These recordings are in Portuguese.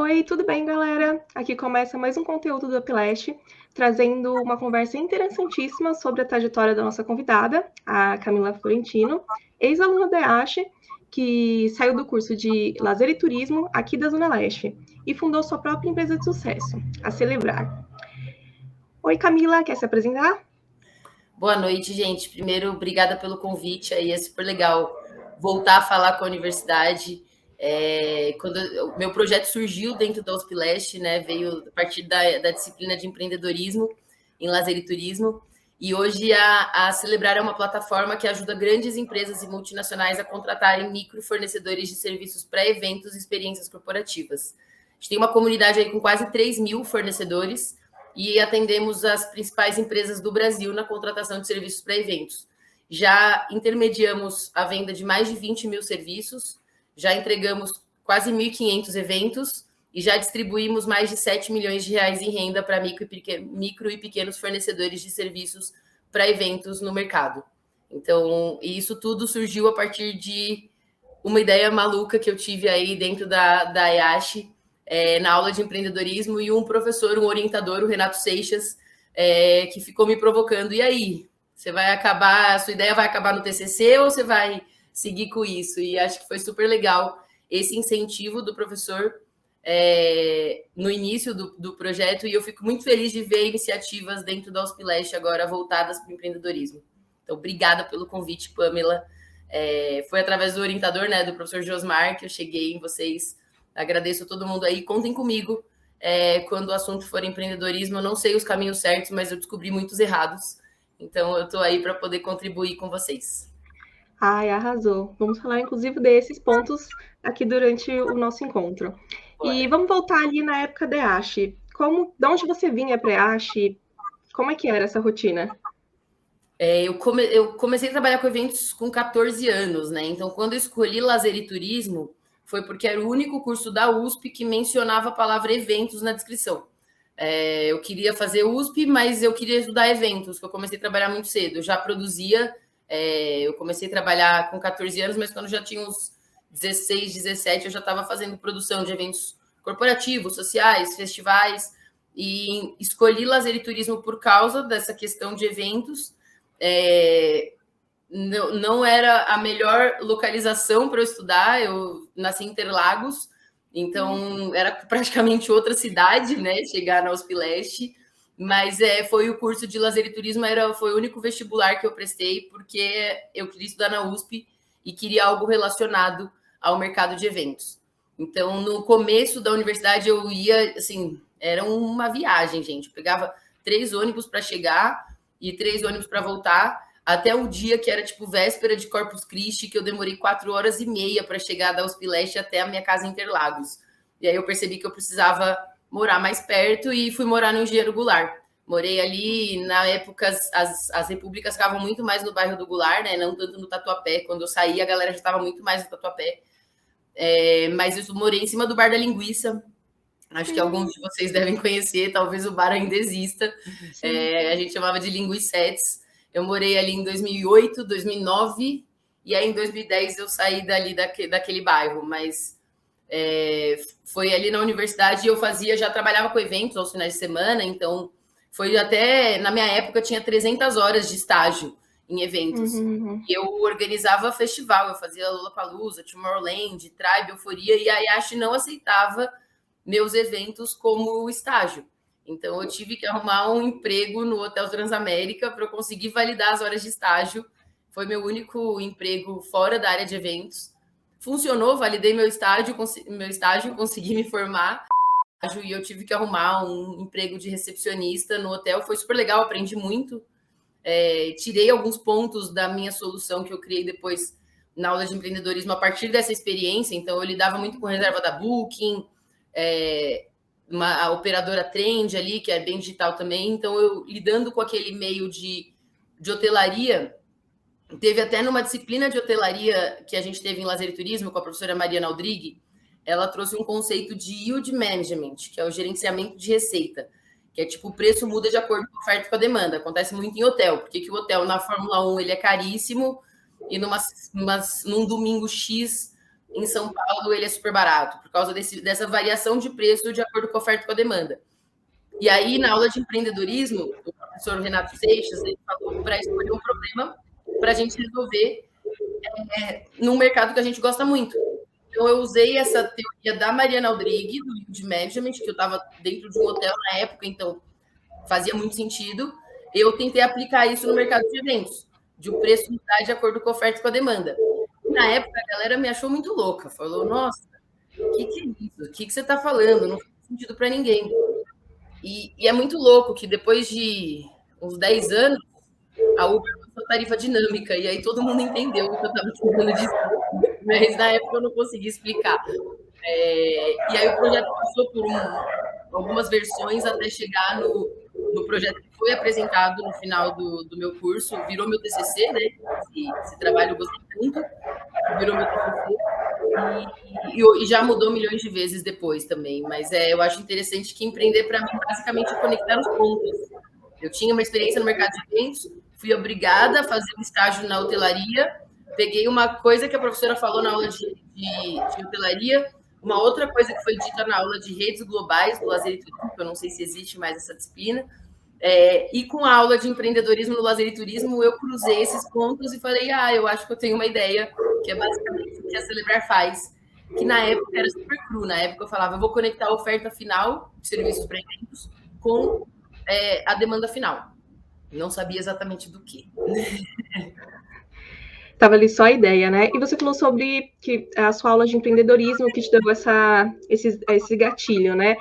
Oi, tudo bem, galera? Aqui começa mais um conteúdo do Upilast, trazendo uma conversa interessantíssima sobre a trajetória da nossa convidada, a Camila Florentino, ex-aluna da EASH, que saiu do curso de Lazer e Turismo aqui da Zona Leste e fundou sua própria empresa de sucesso, a Celebrar. Oi, Camila, quer se apresentar? Boa noite, gente. Primeiro, obrigada pelo convite. Aí é super legal voltar a falar com a universidade. Quando o meu projeto surgiu dentro da USP Leste, né, veio a partir da disciplina de empreendedorismo em lazer e turismo. E hoje a Celebrar é uma plataforma que ajuda grandes empresas e multinacionais a contratarem micro fornecedores de serviços para eventos e experiências corporativas. A gente tem uma comunidade aí com quase 3 mil fornecedores e atendemos as principais empresas do Brasil na contratação de serviços para eventos. Já intermediamos a venda de mais de 20 mil serviços, já entregamos quase 1.500 eventos e já distribuímos mais de 7 milhões de reais em renda para micro e pequenos fornecedores de serviços para eventos no mercado. Então, isso tudo surgiu a partir de uma ideia maluca que eu tive aí dentro da EASH, na aula de empreendedorismo, e um professor, um orientador, o Renato Seixas, que ficou me provocando. E aí, a sua ideia vai acabar no TCC ou você vai seguir com isso? E acho que foi super legal esse incentivo do professor no início do projeto, e eu fico muito feliz de ver iniciativas dentro da USP Leste agora voltadas para o empreendedorismo. Então, obrigada pelo convite, Pamela. Foi através do orientador, né, do professor Josmar, que eu cheguei em vocês. Agradeço a todo mundo aí. Contem comigo quando o assunto for empreendedorismo. Eu não sei os caminhos certos, mas eu descobri muitos errados. Então, eu estou aí para poder contribuir com vocês. Ai, arrasou. Vamos falar, inclusive, desses pontos aqui durante o nosso encontro. Bora. E vamos voltar ali na época da EASH. De onde você vinha para a EASH? Como é que era essa rotina? Eu comecei a trabalhar com eventos com 14 anos, né? Então, quando eu escolhi lazer e turismo, foi porque era o único curso da USP que mencionava a palavra eventos na descrição. Eu queria fazer USP, mas eu queria estudar eventos, que eu comecei a trabalhar muito cedo. Eu já produzia, eu comecei a trabalhar com 14 anos, mas quando já tinha uns 16, 17, eu já estava fazendo produção de eventos corporativos, sociais, festivais, e escolhi lazer e turismo por causa dessa questão de eventos. Não era a melhor localização para eu estudar. Eu nasci em Interlagos, então era praticamente outra cidade, né? Chegar na USP Leste, mas foi o curso de lazer e turismo, foi o único vestibular que eu prestei, porque eu queria estudar na USP e queria algo relacionado ao mercado de eventos. Então, no começo da universidade, eu ia, assim, era uma viagem, gente. Eu pegava 3 ônibus para chegar e 3 ônibus para voltar, até o dia que era tipo véspera de Corpus Christi, que eu demorei 4 horas e meia para chegar da USP Leste até a minha casa em Interlagos. E aí eu percebi que eu precisava morar mais perto e fui morar no Engenheiro Goulart. Morei ali, na época, as repúblicas ficavam muito mais no bairro do Goulart, né? Não tanto no Tatuapé. Quando eu saí, a galera já estava muito mais no Tatuapé. Mas eu morei em cima do Bar da Linguiça. Acho que alguns de vocês devem conhecer, talvez o bar ainda exista. A gente chamava de Linguicetes. Eu morei ali em 2008, 2009, e aí em 2010 eu saí daquele bairro, mas foi ali na universidade. Eu já trabalhava com eventos aos finais de semana, então foi até, na minha época, tinha 300 horas de estágio em eventos. Uhum. Eu organizava festival, eu fazia Lollapalooza, Tomorrowland, Tribe, Euforia, e a Ayashi não aceitava meus eventos como estágio. Então, eu tive que arrumar um emprego no Hotel Transamérica para eu conseguir validar as horas de estágio. Foi meu único emprego fora da área de eventos. Funcionou, validei meu estágio, consegui me formar. E eu tive que arrumar um emprego de recepcionista no hotel. Foi super legal, aprendi muito. Tirei alguns pontos da minha solução que eu criei depois na aula de empreendedorismo a partir dessa experiência. Então, eu lidava muito com reserva da Booking, a operadora Trend ali, que é bem digital também. Então, eu lidando com aquele meio de hotelaria, teve até numa disciplina de hotelaria que a gente teve em Lazer e Turismo, com a professora Mariana Aldrigue, ela trouxe um conceito de yield management, que é o gerenciamento de receita, que é tipo, o preço muda de acordo com a oferta e com a demanda. Acontece muito em hotel, porque o hotel na Fórmula 1 ele é caríssimo, e num domingo X em São Paulo ele é super barato, por causa dessa variação de preço de acordo com a oferta e com a demanda. E aí, na aula de empreendedorismo, o professor Renato Seixas, ele falou para escolher um problema para a gente resolver num mercado que a gente gosta muito. Então, eu usei essa teoria da Mariana Aldrich, do Yield Management, que eu estava dentro de um hotel na época, então fazia muito sentido. Eu tentei aplicar isso no mercado de eventos, de o preço mudar de acordo com a oferta e com a demanda. E na época, a galera me achou muito louca. Falou, nossa, o que é isso? O que você está falando? Não faz sentido para ninguém. E é muito louco que depois de uns 10 anos, a Uber lançou tarifa dinâmica, e aí todo mundo entendeu o que eu estava tentando dizer, mas na época eu não consegui explicar. E aí o projeto passou por algumas versões até chegar no projeto que foi apresentado no final do meu curso, virou meu TCC, né? Esse trabalho eu gostei tanto, virou meu TCC, e já mudou milhões de vezes depois também, mas eu acho interessante que empreender para mim basicamente é conectar os pontos. Eu tinha uma experiência no mercado de eventos, fui obrigada a fazer um estágio na hotelaria, peguei uma coisa que a professora falou na aula de hotelaria, uma outra coisa que foi dita na aula de redes globais do lazer e turismo, que eu não sei se existe mais essa disciplina, e com a aula de empreendedorismo no lazer e turismo, eu cruzei esses pontos e falei, eu acho que eu tenho uma ideia, que é basicamente o que a Celebrar faz, que na época era super cru. Na época eu falava, eu vou conectar a oferta final de serviços para eventos com a demanda final. Não sabia exatamente do que. Estava ali só a ideia, né? E você falou sobre que a sua aula de empreendedorismo que te deu esse gatilho, né?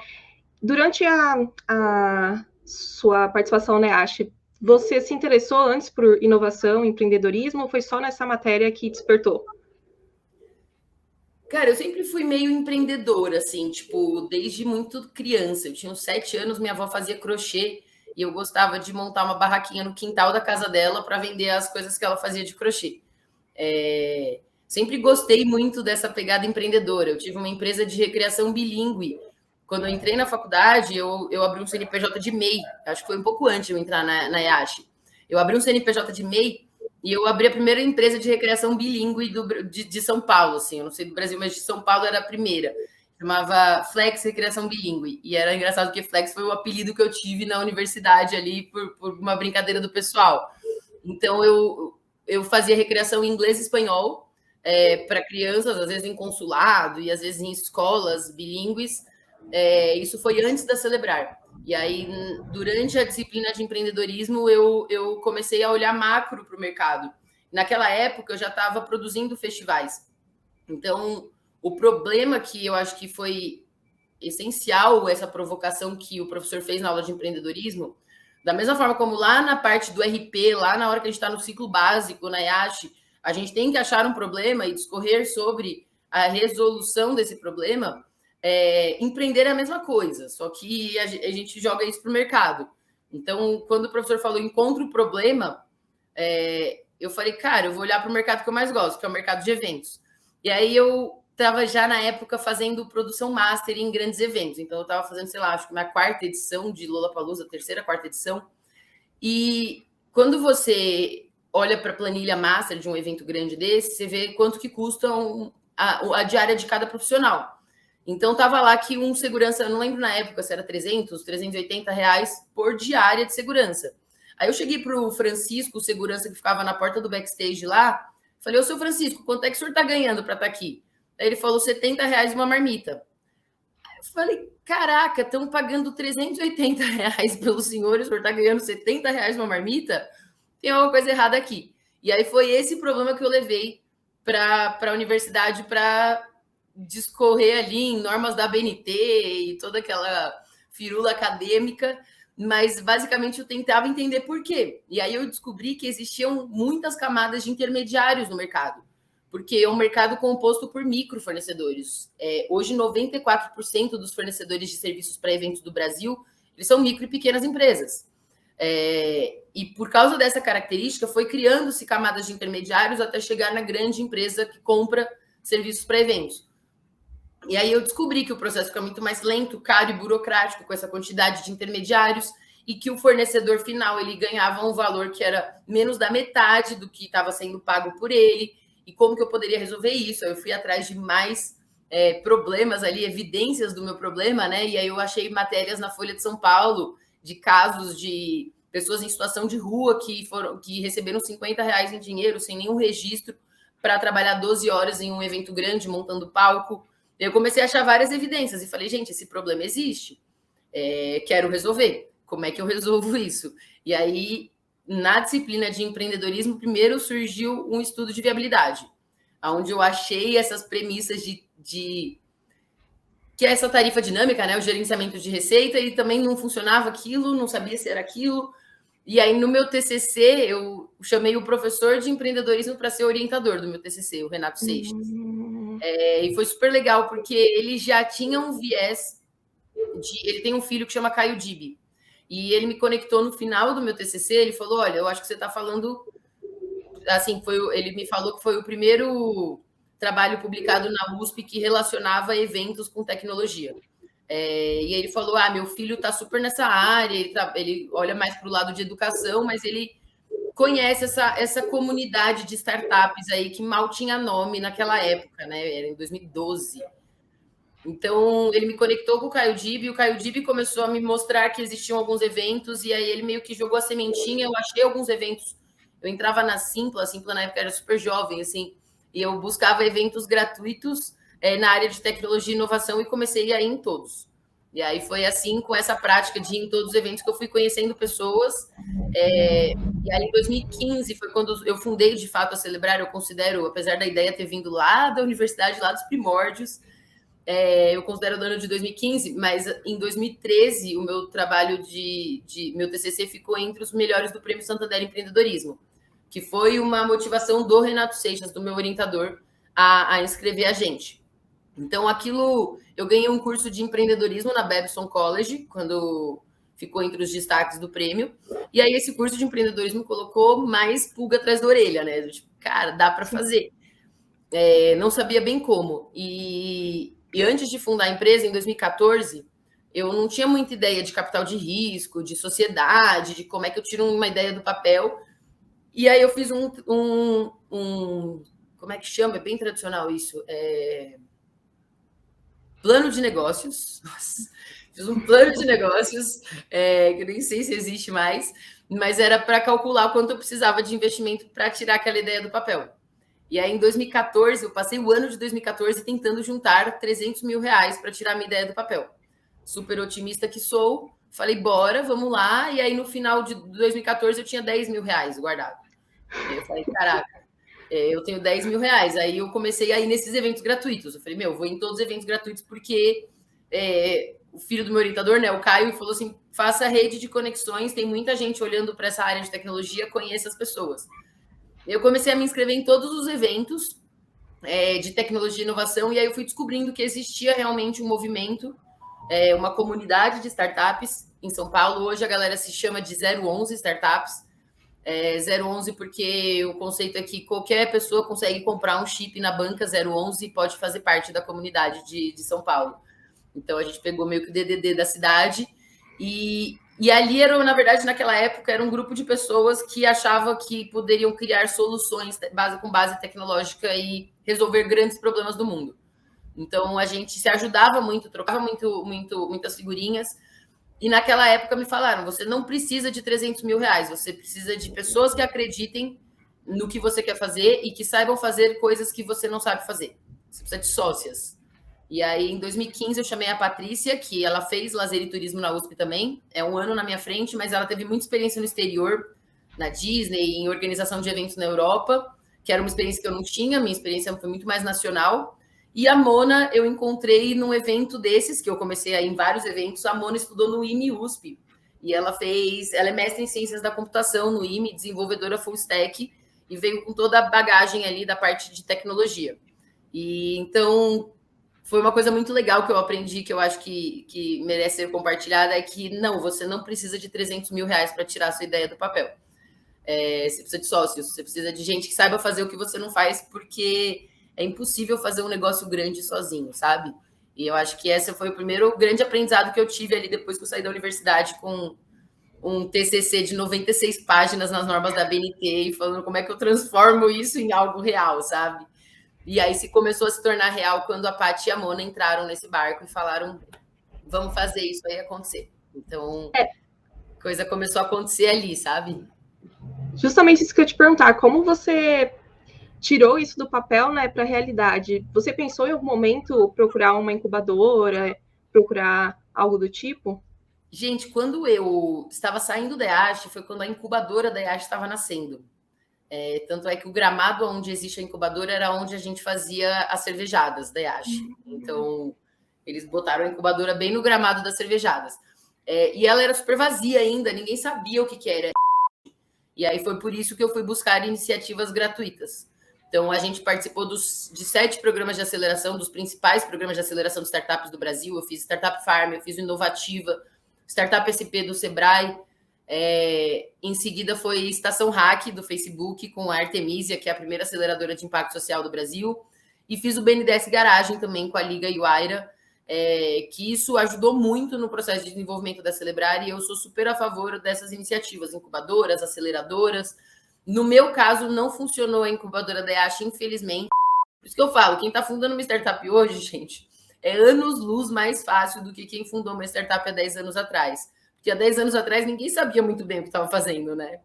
Durante a sua participação na EASH, você se interessou antes por inovação, empreendedorismo, ou foi só nessa matéria que despertou? Cara, eu sempre fui meio empreendedora, assim, tipo, desde muito criança. Eu tinha uns 7 anos, minha avó fazia crochê e eu gostava de montar uma barraquinha no quintal da casa dela para vender as coisas que ela fazia de crochê. Sempre gostei muito dessa pegada empreendedora. Eu tive uma empresa de recreação bilíngue. Quando eu entrei na faculdade, eu abri um CNPJ de MEI. Acho que foi um pouco antes de eu entrar na EASH. Eu abri um CNPJ de MEI e eu abri a primeira empresa de recreação bilíngue de São Paulo, assim, eu não sei do Brasil, mas de São Paulo era a primeira. Chamava Flex Recreação Bilíngue. E era engraçado porque Flex foi o apelido que eu tive na universidade ali por uma brincadeira do pessoal. Então, eu fazia recreação em inglês e espanhol para crianças, às vezes em consulado e às vezes em escolas bilíngues. Isso foi antes da Celebrar. E aí, durante a disciplina de empreendedorismo, eu comecei a olhar macro para o mercado. Naquela época, eu já estava produzindo festivais. Então, o problema que eu acho que foi essencial, essa provocação que o professor fez na aula de empreendedorismo, da mesma forma como lá na parte do RP, lá na hora que a gente está no ciclo básico, na EASH, a gente tem que achar um problema e discorrer sobre a resolução desse problema. Empreender é a mesma coisa, só que a gente joga isso para o mercado. Então, quando o professor falou encontra o problema, eu falei, cara, eu vou olhar para o mercado que eu mais gosto, que é o mercado de eventos. E aí eu estava já na época fazendo produção master em grandes eventos. Então eu estava fazendo, sei lá, acho que minha 4ª edição de Lollapalooza, 3ª, 4ª edição. E quando você olha para a planilha master de um evento grande desse, você vê quanto que custa a diária de cada profissional. Então, estava lá que um segurança, eu não lembro na época se era 300, 380 reais por diária de segurança. Aí eu cheguei para o Francisco, o segurança que ficava na porta do backstage lá, falei, ô, seu Francisco, quanto é que o senhor está ganhando para estar aqui? Aí ele falou, 70 reais uma marmita. Eu falei, caraca, estão pagando 380 reais pelo senhor e o senhor está ganhando 70 reais uma marmita? Tem alguma coisa errada aqui. E aí foi esse problema que eu levei para a universidade para discorrer ali em normas da ABNT e toda aquela firula acadêmica, mas basicamente eu tentava entender por quê. E aí eu descobri que existiam muitas camadas de intermediários no mercado, porque é um mercado composto por micro fornecedores. Hoje, 94% dos fornecedores de serviços para eventos do Brasil, eles são micro e pequenas empresas. E por causa dessa característica, foi criando-se camadas de intermediários até chegar na grande empresa que compra serviços para eventos. E aí eu descobri que o processo fica muito mais lento, caro e burocrático com essa quantidade de intermediários e que o fornecedor final ele ganhava um valor que era menos da metade do que estava sendo pago por ele. e como que eu poderia resolver isso. Aí eu fui atrás de mais problemas ali, evidências do meu problema, né? E aí eu achei matérias na Folha de São Paulo de casos de pessoas em situação de rua que receberam R$50 em dinheiro sem nenhum registro para trabalhar 12 horas em um evento grande, montando palco. Eu comecei a achar várias evidências e falei, gente, esse problema existe. Quero resolver. Como é que eu resolvo isso? E aí, na disciplina de empreendedorismo, primeiro surgiu um estudo de viabilidade, onde eu achei essas premissas de que é essa tarifa dinâmica, né? O gerenciamento de receita, e também não funcionava aquilo, não sabia se era aquilo. E aí, no meu TCC, eu chamei o professor de empreendedorismo para ser orientador do meu TCC, o Renato Seixas. E foi super legal, porque ele já tinha um viés ele tem um filho que chama Caio Dibi. E ele me conectou no final do meu TCC, ele falou, olha, eu acho que você está falando... Assim, ele me falou que foi o primeiro trabalho publicado na USP que relacionava eventos com tecnologia. E ele falou, meu filho está super nessa área, ele olha mais para o lado de educação, mas ele conhece essa comunidade de startups aí que mal tinha nome naquela época, né? Era em 2012. Então, ele me conectou com o Caio Dibi, e o Caio Dibi começou a me mostrar que existiam alguns eventos, e aí ele meio que jogou a sementinha, eu achei alguns eventos, eu entrava na Simpla, a Simpla na época era super jovem, assim, e eu buscava eventos gratuitos na área de tecnologia e inovação, e comecei a ir em todos. E aí foi assim, com essa prática de ir em todos os eventos, que eu fui conhecendo pessoas. E aí, em 2015, foi quando eu fundei, de fato, a Celebrar. Eu considero, apesar da ideia ter vindo lá da universidade, lá dos primórdios, eu considero o ano de 2015, mas em 2013 o meu trabalho meu TCC ficou entre os melhores do Prêmio Santander Empreendedorismo, que foi uma motivação do Renato Seixas, do meu orientador, a inscrever a gente. Então, aquilo, eu ganhei um curso de empreendedorismo na Babson College, quando ficou entre os destaques do prêmio, e aí esse curso de empreendedorismo colocou mais pulga atrás da orelha, né? Tipo, cara, dá para fazer. Não sabia bem como. E antes de fundar a empresa, em 2014, eu não tinha muita ideia de capital de risco, de sociedade, de como é que eu tiro uma ideia do papel. E aí eu fiz como é que chama? É bem tradicional isso. Plano de negócios. Nossa, fiz um plano de negócios, que eu nem sei se existe mais, mas era para calcular quanto eu precisava de investimento para tirar aquela ideia do papel. E aí, em 2014, eu passei o ano de 2014 tentando juntar R$300 mil para tirar a minha ideia do papel. Super otimista que sou, falei, bora, vamos lá. E aí, no final de 2014, eu tinha R$10 mil guardado. Eu falei, caraca, eu tenho R$10 mil. Aí eu comecei a ir nesses eventos gratuitos. Eu falei, vou em todos os eventos gratuitos, porque o filho do meu orientador, né, o Caio, falou assim, faça rede de conexões, tem muita gente olhando para essa área de tecnologia, conheça as pessoas. Eu comecei a me inscrever em todos os eventos de tecnologia e inovação, e aí eu fui descobrindo que existia realmente um movimento, uma comunidade de startups em São Paulo. Hoje a galera se chama de 011 Startups. 011 porque o conceito é que qualquer pessoa consegue comprar um chip na banca 011 e pode fazer parte da comunidade de São Paulo. Então a gente pegou meio que o DDD da cidade e ali na verdade, naquela época, era um grupo de pessoas que achavam que poderiam criar soluções com base tecnológica e resolver grandes problemas do mundo. Então, a gente se ajudava muito, trocava muitas figurinhas. E naquela época me falaram, você não precisa de R$300 mil, você precisa de pessoas que acreditem no que você quer fazer e que saibam fazer coisas que você não sabe fazer. Você precisa de sócias. E aí, em 2015, eu chamei a Patrícia, que ela fez lazer e turismo na USP também. É um ano na minha frente, mas ela teve muita experiência no exterior, na Disney, em organização de eventos na Europa, que era uma experiência que eu não tinha, minha experiência foi muito mais nacional. E a Mona, eu encontrei num evento desses, que eu comecei a ir em vários eventos. A Mona estudou no IME USP, e ela é mestre em ciências da computação no IME, desenvolvedora full stack, e veio com toda a bagagem ali da parte de tecnologia. E então... foi uma coisa muito legal que eu aprendi, que eu acho que merece ser compartilhada, é que você não precisa de R$300 mil para tirar a sua ideia do papel. Você precisa de sócios, você precisa de gente que saiba fazer o que você não faz, porque é impossível fazer um negócio grande sozinho, sabe? E eu acho que esse foi o primeiro grande aprendizado que eu tive ali depois que eu saí da universidade com um TCC de 96 páginas nas normas da BNT e falando como é que eu transformo isso em algo real, sabe? E aí se começou a se tornar real quando a Paty e a Mona entraram nesse barco e falaram, vamos fazer isso aí acontecer. Então, a coisa começou a acontecer ali, sabe? Justamente isso que eu ia te perguntar, como você tirou isso do papel, né, para a realidade? Você pensou em algum momento procurar uma incubadora, procurar algo do tipo? Gente, quando eu estava saindo da EASH, foi quando a incubadora da EASH estava nascendo. Tanto é que o gramado onde existe a incubadora era onde a gente fazia as cervejadas da EASH. Então, eles botaram a incubadora bem no gramado das cervejadas. E ela era super vazia ainda, ninguém sabia o que era. E aí foi por isso que eu fui buscar iniciativas gratuitas. Então, a gente participou de 7 programas de aceleração, dos principais programas de aceleração de startups do Brasil. Eu fiz Startup Farm, eu fiz o Inovativa, Startup SP do Sebrae. Em seguida foi Estação Hack do Facebook com a Artemisia, que é a primeira aceleradora de impacto social do Brasil. E fiz o BNDES Garagem também com a Liga e o Aira, que isso ajudou muito no processo de desenvolvimento da Celebrar, e eu sou super a favor dessas iniciativas, incubadoras, aceleradoras. No meu caso, não funcionou a incubadora da EASH, infelizmente. Por isso que eu falo, quem está fundando uma startup hoje, gente, é anos-luz mais fácil do que quem fundou uma startup há 10 anos atrás. Porque há 10 anos atrás ninguém sabia muito bem o que estava fazendo, né?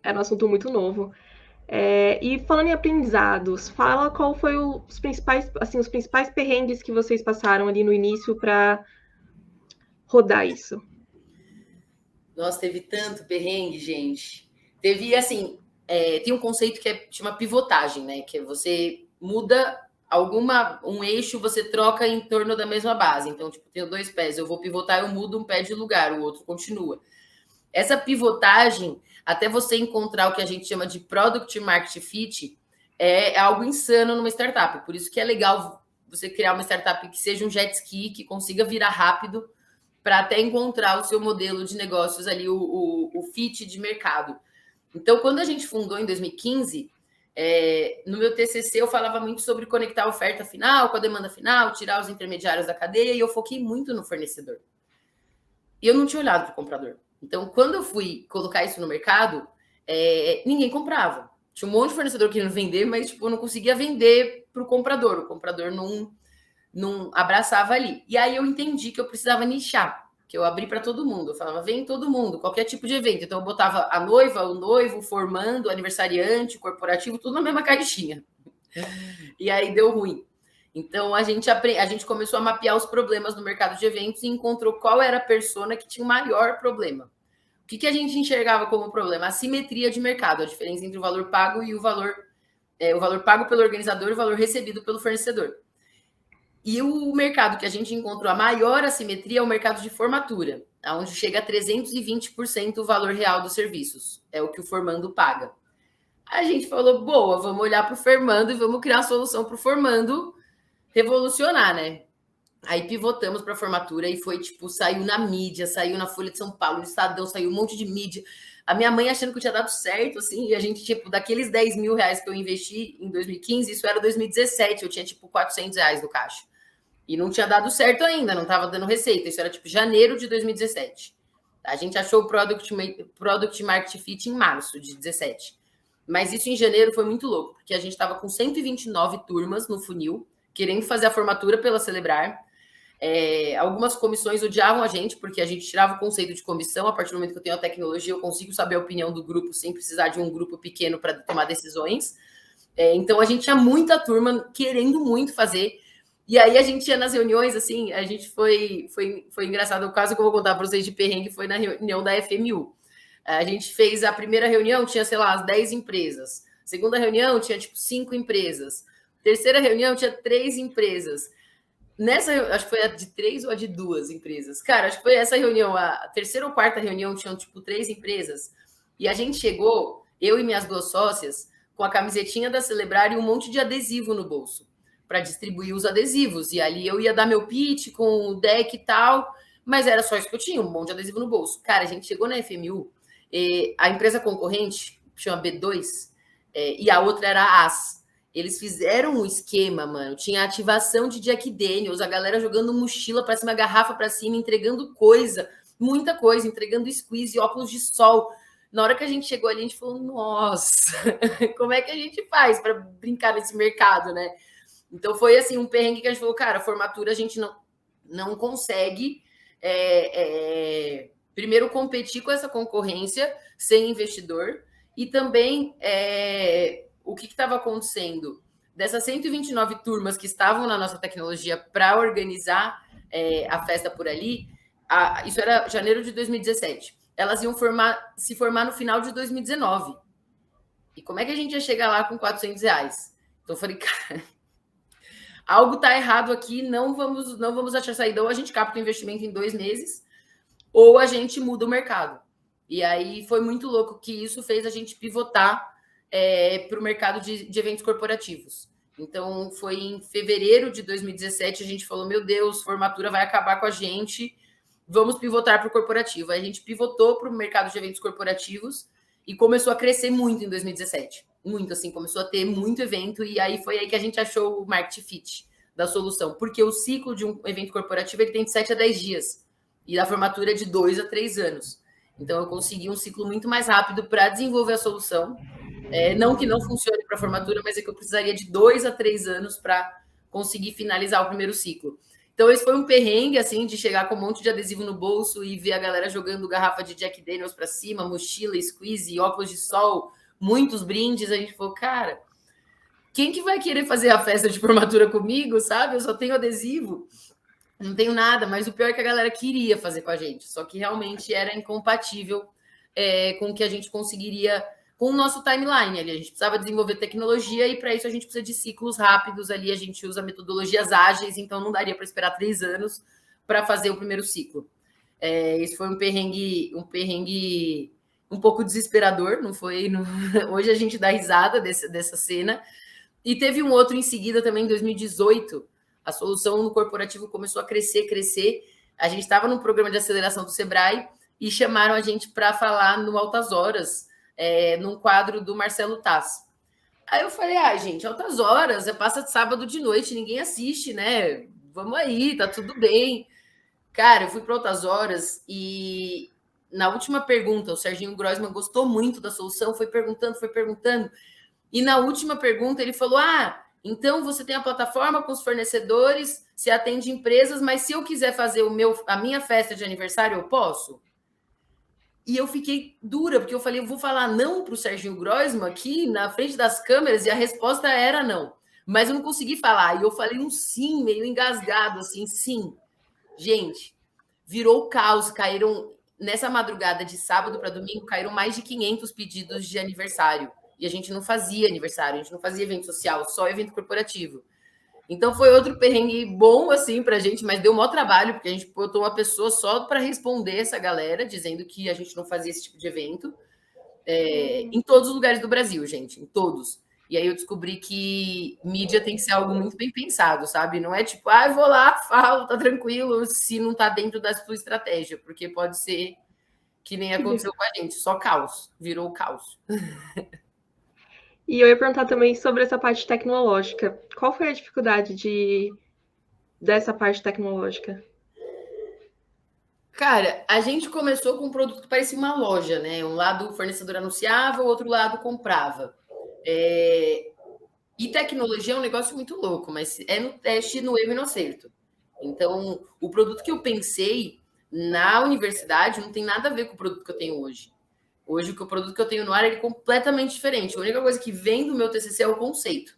Era um assunto muito novo. E falando em aprendizados, fala qual foi os principais perrengues que vocês passaram ali no início para rodar isso. Nossa, teve tanto perrengue, gente. Teve, assim, tem um conceito que chama pivotagem, né? Que é você muda um eixo, você troca em torno da mesma base. Então, tipo, tenho 2 pés, eu vou pivotar, eu mudo um pé de lugar, o outro continua. Essa pivotagem, até você encontrar o que a gente chama de Product Market Fit, é algo insano numa startup. Por isso que é legal você criar uma startup que seja um jet ski, que consiga virar rápido, para até encontrar o seu modelo de negócios ali, o fit de mercado. Então, quando a gente fundou em 2015, no meu TCC eu falava muito sobre conectar a oferta final com a demanda final, tirar os intermediários da cadeia, e eu foquei muito no fornecedor. E eu não tinha olhado para o comprador. Então, quando eu fui colocar isso no mercado, ninguém comprava. Tinha um monte de fornecedor querendo vender, mas tipo, eu não conseguia vender para o comprador. O comprador não abraçava ali. E aí eu entendi que eu precisava nichar, que eu abri para todo mundo. Eu falava, vem todo mundo, qualquer tipo de evento. Então eu botava a noiva, o noivo, o formando, o aniversariante, o corporativo, tudo na mesma caixinha. E aí deu ruim. Então a gente começou a mapear os problemas no mercado de eventos e encontrou qual era a persona que tinha o maior problema. O que a gente enxergava como problema? A simetria de mercado, a diferença entre o valor pago e o valor pago pelo organizador e o valor recebido pelo fornecedor. E o mercado que a gente encontrou a maior assimetria é o mercado de formatura, onde chega a 320% o valor real dos serviços. É o que o formando paga. A gente falou, boa, vamos olhar para o formando e vamos criar a solução para o formando revolucionar, né? Aí pivotamos para a formatura e foi, tipo, saiu na mídia, saiu na Folha de São Paulo, no Estadão, saiu um monte de mídia. A minha mãe achando que tinha dado certo, assim, e a gente, tipo, daqueles 10 mil reais que eu investi em 2015, isso era 2017, eu tinha, tipo, 400 reais no caixa. E não tinha dado certo ainda, não estava dando receita. Isso era tipo janeiro de 2017. A gente achou o Product Market Fit em março de 2017. Mas isso em janeiro foi muito louco, porque a gente estava com 129 turmas no funil, querendo fazer a formatura pela Celebrar. Algumas comissões odiavam a gente, porque a gente tirava o conceito de comissão. A partir do momento que eu tenho a tecnologia, eu consigo saber a opinião do grupo sem precisar de um grupo pequeno para tomar decisões. Então, a gente tinha muita turma querendo muito fazer. E aí a gente ia nas reuniões, assim, a gente foi engraçado, o caso que eu vou contar para vocês de perrengue foi na reunião da FMU. A gente fez a primeira reunião, tinha, sei lá, as 10 empresas. Segunda reunião, tinha, tipo, 5 empresas. Terceira reunião, tinha 3 empresas. Nessa, acho que foi a de 3 ou a de 2 empresas. Cara, acho que foi essa reunião, a terceira ou quarta reunião, tinham, tipo, 3 empresas. E a gente chegou, eu e minhas 2 sócias, com a camisetinha da Celebrar e um monte de adesivo no bolso, para distribuir os adesivos. E ali eu ia dar meu pitch com o deck e tal, mas era só isso que eu tinha, um monte de adesivo no bolso. Cara, a gente chegou na FMU, a empresa concorrente, chama B2, e a outra era a AS. Eles fizeram um esquema, mano. Tinha ativação de Jack Daniels, a galera jogando mochila para cima, garrafa para cima, entregando coisa. muita coisa, entregando squeeze, óculos de sol. Na hora que a gente chegou ali, a gente falou, nossa, como é que a gente faz para brincar nesse mercado, né? Então foi assim, um perrengue que a gente falou, cara, formatura a gente não consegue primeiro competir com essa concorrência sem investidor, e também o que estava acontecendo? Dessas 129 turmas que estavam na nossa tecnologia para organizar a festa por ali, isso era janeiro de 2017. Elas iam se formar no final de 2019. E como é que a gente ia chegar lá com R$400? Então eu falei, cara, algo está errado aqui, não vamos achar saída. Ou a gente capta o investimento em 2 meses, ou a gente muda o mercado. E aí foi muito louco que isso fez a gente pivotar para o mercado de eventos corporativos. Então, foi em fevereiro de 2017, a gente falou, meu Deus, formatura vai acabar com a gente, vamos pivotar para o corporativo. Aí a gente pivotou para o mercado de eventos corporativos e começou a crescer muito em 2017. Muito, assim, começou a ter muito evento, e aí foi aí que a gente achou o Market Fit da solução, porque o ciclo de um evento corporativo ele tem de 7 a 10 dias, e a formatura é de 2 a 3 anos. Então, eu consegui um ciclo muito mais rápido para desenvolver a solução. Não que não funcione para a formatura, mas é que eu precisaria de 2 a 3 anos para conseguir finalizar o primeiro ciclo. Então, esse foi um perrengue, assim, de chegar com um monte de adesivo no bolso e ver a galera jogando garrafa de Jack Daniels para cima, mochila, squeeze, óculos de sol, muitos brindes. A gente falou, cara, quem que vai querer fazer a festa de formatura comigo, sabe? Eu só tenho adesivo, não tenho nada. Mas o pior é que a galera queria fazer com a gente, só que realmente era incompatível com o que a gente conseguiria com o nosso timeline ali. A gente precisava desenvolver tecnologia, e para isso a gente precisa de ciclos rápidos ali, a gente usa metodologias ágeis, então não daria para esperar 3 anos para fazer o primeiro ciclo. Esse foi um perrengue um pouco desesperador, não foi? Hoje a gente dá risada dessa cena. E teve um outro em seguida também, em 2018, a solução no corporativo começou a crescer. A gente estava num programa de aceleração do Sebrae e chamaram a gente para falar no Altas Horas, num quadro do Marcelo Taz. Aí eu falei, gente, Altas Horas, passa de sábado de noite, ninguém assiste, né? Vamos aí, tá tudo bem. Cara, eu fui para Altas Horas e na última pergunta, o Serginho Groisman gostou muito da solução, foi perguntando, e na última pergunta ele falou, então você tem a plataforma com os fornecedores, você atende empresas, mas se eu quiser fazer a minha festa de aniversário, eu posso? E eu fiquei dura, porque eu falei, eu vou falar não para o Serginho Groisman aqui na frente das câmeras, e a resposta era não. Mas eu não consegui falar, e eu falei um sim, meio engasgado, assim, sim. Gente, virou caos, caíram, nessa madrugada de sábado para domingo, caíram mais de 500 pedidos de aniversário. E a gente não fazia aniversário, a gente não fazia evento social, só evento corporativo. Então foi outro perrengue bom, assim, para a gente, mas deu o maior trabalho, porque a gente botou uma pessoa só para responder essa galera, dizendo que a gente não fazia esse tipo de evento, em todos os lugares do Brasil, gente, em todos. E aí eu descobri que mídia tem que ser algo muito bem pensado, sabe? Não é tipo, eu vou lá, falo, tá tranquilo, se não tá dentro da sua estratégia, porque pode ser que nem aconteceu com a gente, só caos, virou caos. E eu ia perguntar também sobre essa parte tecnológica. Qual foi a dificuldade dessa parte tecnológica? Cara, a gente começou com um produto que parecia uma loja, né? Um lado o fornecedor anunciava, o outro lado comprava. E tecnologia é um negócio muito louco, mas é no teste, no erro e no acerto. Então, o produto que eu pensei na universidade não tem nada a ver com o produto que eu tenho hoje. Hoje, o produto que eu tenho no ar é completamente diferente. A única coisa que vem do meu TCC é o conceito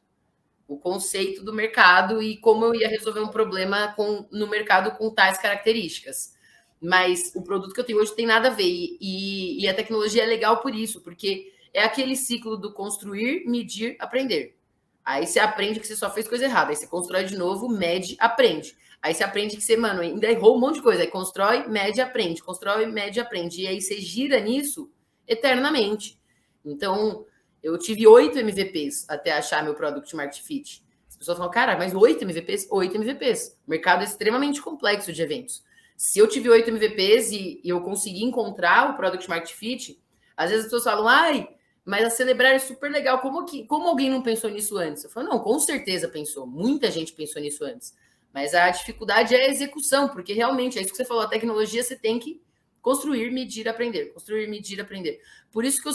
do mercado e como eu ia resolver um problema no mercado com tais características. Mas o produto que eu tenho hoje tem nada a ver. E a tecnologia é legal por isso, porque é aquele ciclo do construir, medir, aprender. Aí você aprende que você só fez coisa errada. Aí você constrói de novo, mede, aprende. Aí você aprende que você, ainda errou um monte de coisa. Aí constrói, mede, aprende. Constrói, mede, aprende. E aí você gira nisso eternamente. Então, eu tive 8 MVPs até achar meu Product Market Fit. As pessoas falam, cara, mas 8 MVPs? 8 MVPs. O mercado é extremamente complexo de eventos. Se eu tive 8 MVPs e eu consegui encontrar o Product Market Fit, às vezes as pessoas falam, mas a Celebrar é super legal. Como alguém não pensou nisso antes? Eu falo, não, com certeza pensou. Muita gente pensou nisso antes. Mas a dificuldade é a execução, porque realmente é isso que você falou, a tecnologia você tem que construir, medir, aprender. Construir, medir, aprender. Por isso que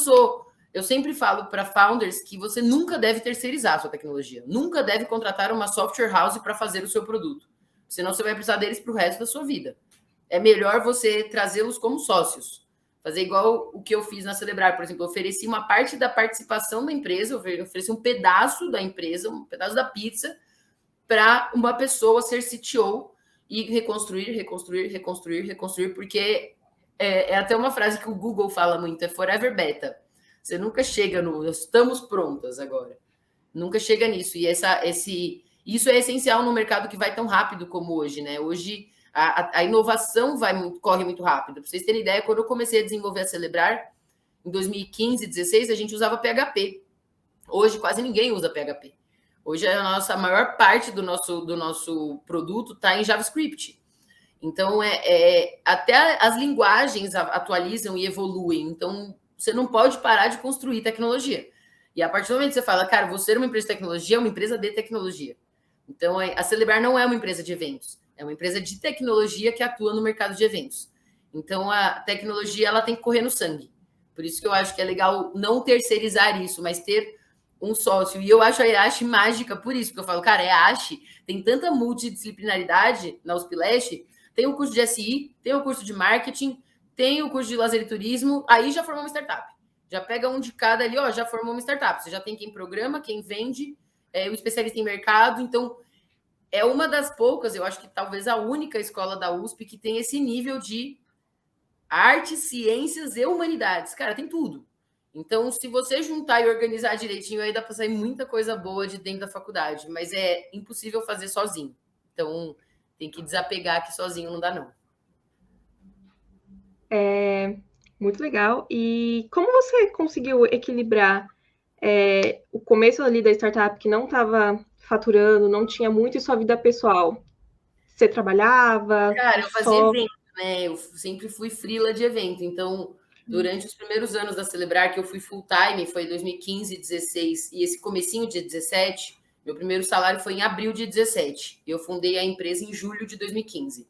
eu sempre falo para founders que você nunca deve terceirizar a sua tecnologia. Nunca deve contratar uma software house para fazer o seu produto. Senão você vai precisar deles para o resto da sua vida. É melhor você trazê-los como sócios. Fazer igual o que eu fiz na Celebrar, por exemplo, eu ofereci uma parte da participação da empresa, eu ofereci um pedaço da empresa, um pedaço da pizza, para uma pessoa ser CTO e reconstruir, porque é até uma frase que o Google fala muito, é forever beta. Você nunca chega no estamos prontas agora. Nunca chega nisso. E isso é essencial no mercado que vai tão rápido como hoje, né? Hoje a inovação corre muito rápido. Para vocês terem ideia, quando eu comecei a desenvolver a Celebrar, em 2015, 2016, a gente usava PHP. Hoje quase ninguém usa PHP. Hoje a maior parte do nosso produto está em JavaScript. Então, até as linguagens atualizam e evoluem. Então, você não pode parar de construir tecnologia. E a partir do momento que você fala, cara, você é uma empresa de tecnologia, é uma empresa de tecnologia. Então, a Celebrar não é uma empresa de eventos. É uma empresa de tecnologia que atua no mercado de eventos. Então, a tecnologia ela tem que correr no sangue. Por isso que eu acho que é legal não terceirizar isso, mas ter um sócio. E eu acho a EASH mágica por isso, porque eu falo, cara, a EASH tem tanta multidisciplinaridade na USP-Leste, tem o curso de SI, tem o curso de marketing, tem o curso de lazer e turismo, aí já formou uma startup. Já pega um de cada ali, ó, já formou uma startup. Você já tem quem programa, quem vende, o especialista em mercado. Então, é uma das poucas, eu acho que talvez a única escola da USP que tem esse nível de artes, ciências e humanidades. Cara, tem tudo. Então, se você juntar e organizar direitinho, aí dá para sair muita coisa boa de dentro da faculdade. Mas é impossível fazer sozinho. Então, tem que desapegar que sozinho não dá, não. Muito legal. E como você conseguiu equilibrar o começo ali da startup que não estava faturando, não tinha muito, e sua vida pessoal? Você trabalhava? Cara, eu fazia evento, né? Eu sempre fui freela de evento. Então, durante os primeiros anos da Celebrar, que eu fui full time, foi 2015, 16 e esse comecinho de 17, meu primeiro salário foi em abril de 17. Eu fundei a empresa em julho de 2015.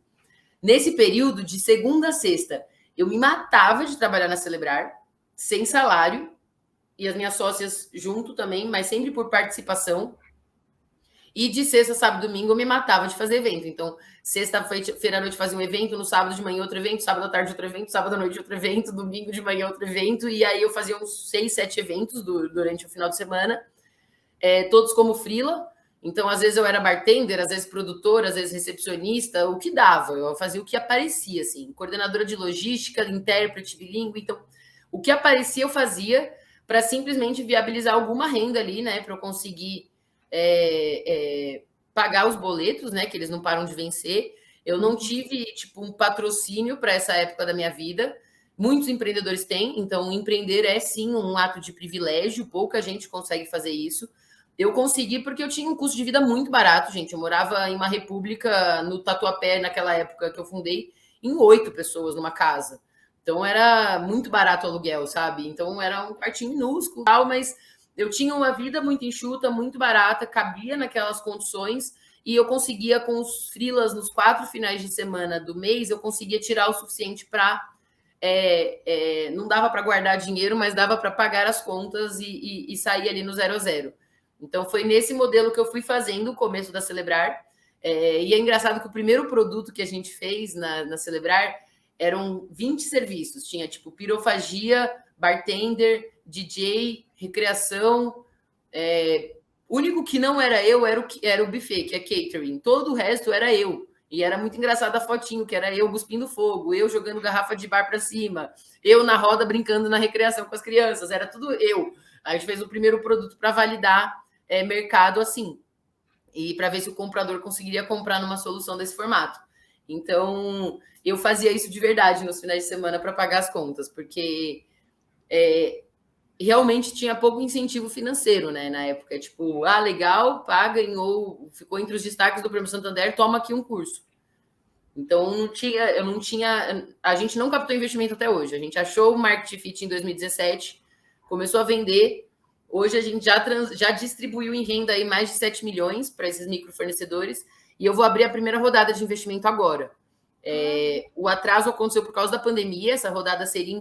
Nesse período, de segunda a sexta, eu me matava de trabalhar na Celebrar, sem salário, e as minhas sócias junto também, mas sempre por participação. E de sexta, sábado, domingo, eu me matava de fazer evento. Então, sexta-feira à noite fazia um evento, no sábado de manhã outro evento, sábado à tarde outro evento, sábado à noite outro evento, domingo de manhã outro evento. E aí eu fazia uns 6, 7 eventos durante o final de semana, todos como freela. Então, às vezes eu era bartender, às vezes produtora, às vezes recepcionista, o que dava. Eu fazia o que aparecia, assim. Coordenadora de logística, intérprete, bilíngue. Então, o que aparecia eu fazia para simplesmente viabilizar alguma renda ali, né? Para eu conseguir pagar os boletos, né? Que eles não param de vencer. Eu não tive, tipo, um patrocínio para essa época da minha vida. Muitos empreendedores têm. Então, empreender é, sim, um ato de privilégio. Pouca gente consegue fazer isso. Eu consegui porque eu tinha um custo de vida muito barato, gente. Eu morava em uma república no Tatuapé, naquela época que eu fundei, em 8 pessoas numa casa. Então, era muito barato o aluguel, sabe? Então, era um quartinho minúsculo, mas eu tinha uma vida muito enxuta, muito barata, cabia naquelas condições, e eu conseguia, com os freelas nos 4 finais de semana do mês, eu conseguia tirar o suficiente para... não dava para guardar dinheiro, mas dava para pagar as contas e sair ali no 0 a 0. Então, foi nesse modelo que eu fui fazendo o começo da Celebrar. E é engraçado que o primeiro produto que a gente fez na Celebrar eram 20 serviços. Tinha, tipo, pirofagia, bartender, DJ, recreação. O único que não era eu era o buffet, que é catering. Todo o resto era eu. E era muito engraçado a fotinho, que era eu cuspindo fogo, eu jogando garrafa de bar para cima, eu na roda brincando na recreação com as crianças. Era tudo eu. A gente fez o primeiro produto para validar mercado assim, e para ver se o comprador conseguiria comprar numa solução desse formato. Então, eu fazia isso de verdade nos finais de semana para pagar as contas, porque realmente tinha pouco incentivo financeiro, né, na época. Tipo, legal, paga, ou ficou entre os destaques do Prêmio Santander, toma aqui um curso. Então, a gente não captou investimento até hoje. A gente achou o Market Fit em 2017, começou a vender. Hoje a gente já distribuiu em renda aí mais de 7 milhões para esses microfornecedores, e eu vou abrir a primeira rodada de investimento agora. O atraso aconteceu por causa da pandemia, essa rodada seria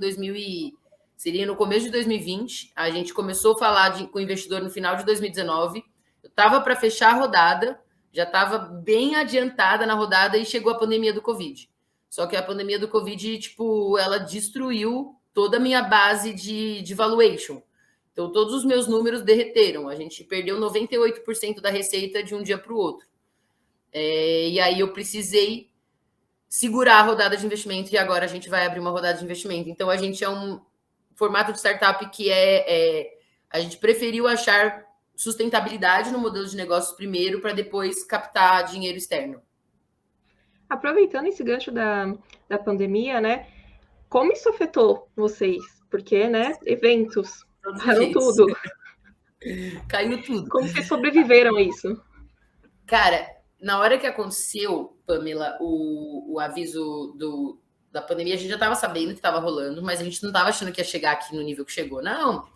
seria no começo de 2020. A gente começou a falar com o investidor no final de 2019. Eu estava para fechar a rodada, já estava bem adiantada na rodada e chegou a pandemia do Covid. Só que a pandemia do Covid, tipo, ela destruiu toda a minha base de valuation. Então, todos os meus números derreteram. A gente perdeu 98% da receita de um dia para o outro. E aí eu precisei segurar a rodada de investimento e agora a gente vai abrir uma rodada de investimento. Então, a gente é um formato de startup que a gente preferiu achar sustentabilidade no modelo de negócios primeiro para depois captar dinheiro externo. Aproveitando esse gancho da pandemia, né? Como isso afetou vocês? Porque, né, eventos, pararam tudo. Caiu tudo. Como vocês sobreviveram a isso? Cara, na hora que aconteceu, Pamela, o aviso da pandemia, a gente já estava sabendo que estava rolando, mas a gente não estava achando que ia chegar aqui no nível que chegou. Não.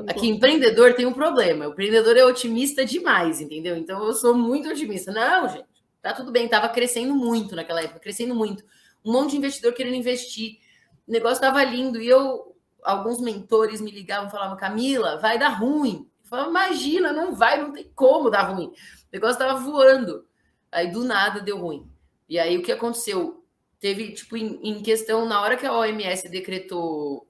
Aqui, empreendedor tem um problema. O empreendedor é otimista demais, entendeu? Então, eu sou muito otimista. Não, gente, tá tudo bem. Tava crescendo muito naquela época, crescendo muito. Um monte de investidor querendo investir. O negócio tava lindo. E alguns mentores me ligavam e falavam, Camila, vai dar ruim. Eu falava, imagina, não vai, não tem como dar ruim. O negócio tava voando. Aí, do nada, deu ruim. E aí, o que aconteceu? Teve, tipo, em questão, na hora que a OMS decretou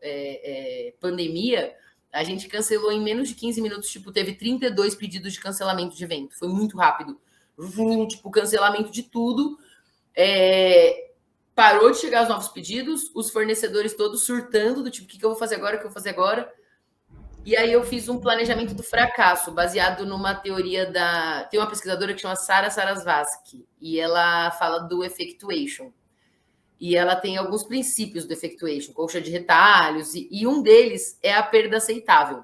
pandemia, a gente cancelou em menos de 15 minutos, tipo, teve 32 pedidos de cancelamento de evento. Foi muito rápido. Tipo, cancelamento de tudo. Parou de chegar os novos pedidos, os fornecedores todos surtando, do tipo, o que eu vou fazer agora, o que eu vou fazer agora? E aí eu fiz um planejamento do fracasso, baseado numa teoria Tem uma pesquisadora que chama Sara Sarasvati, e ela fala do effectuation. E ela tem alguns princípios do effectuation, colcha de retalhos, e um deles é a perda aceitável,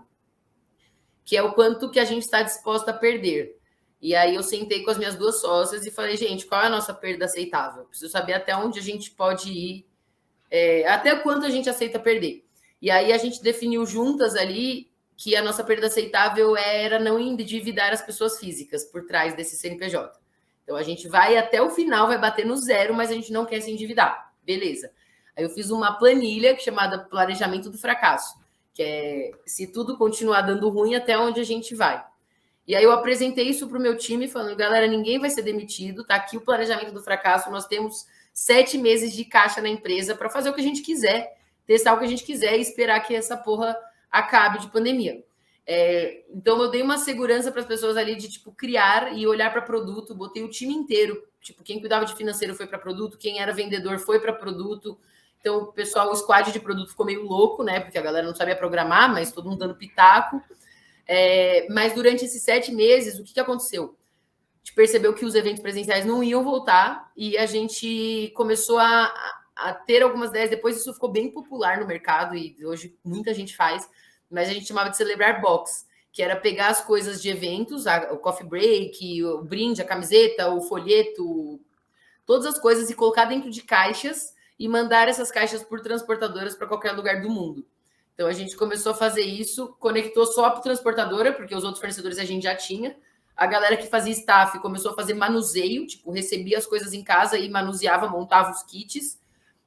que é o quanto que a gente está disposta a perder. E aí eu sentei com as minhas duas sócias e falei, gente, qual é a nossa perda aceitável? Preciso saber até onde a gente pode ir, até quanto a gente aceita perder. E aí a gente definiu juntas ali que a nossa perda aceitável era não endividar as pessoas físicas por trás desse CNPJ. Então, a gente vai até o final, vai bater no zero, mas a gente não quer se endividar. Beleza. Aí eu fiz uma planilha chamada Planejamento do Fracasso, que é se tudo continuar dando ruim, até onde a gente vai. E aí eu apresentei isso para o meu time, falando, galera, ninguém vai ser demitido, tá aqui o Planejamento do Fracasso, nós temos 7 meses de caixa na empresa para fazer o que a gente quiser, testar o que a gente quiser e esperar que essa porra acabe de pandemia. Então eu dei uma segurança para as pessoas ali de tipo criar e olhar para produto, botei o time inteiro, tipo quem cuidava de financeiro foi para produto, quem era vendedor foi para produto. Então o pessoal, o squad de produto ficou meio louco, né? Porque a galera não sabia programar, mas todo mundo dando pitaco. Mas durante esses 7 meses, o que aconteceu? A gente percebeu que os eventos presenciais não iam voltar e a gente começou a ter algumas ideias. Depois isso ficou bem popular no mercado e hoje muita gente faz, mas a gente chamava de celebrar box, que era pegar as coisas de eventos, o coffee break, o brinde, a camiseta, o folheto, todas as coisas e colocar dentro de caixas e mandar essas caixas por transportadoras para qualquer lugar do mundo. Então a gente começou a fazer isso, conectou só para transportadora, porque os outros fornecedores a gente já tinha. A galera que fazia staff começou a fazer manuseio, tipo, recebia as coisas em casa e manuseava, montava os kits.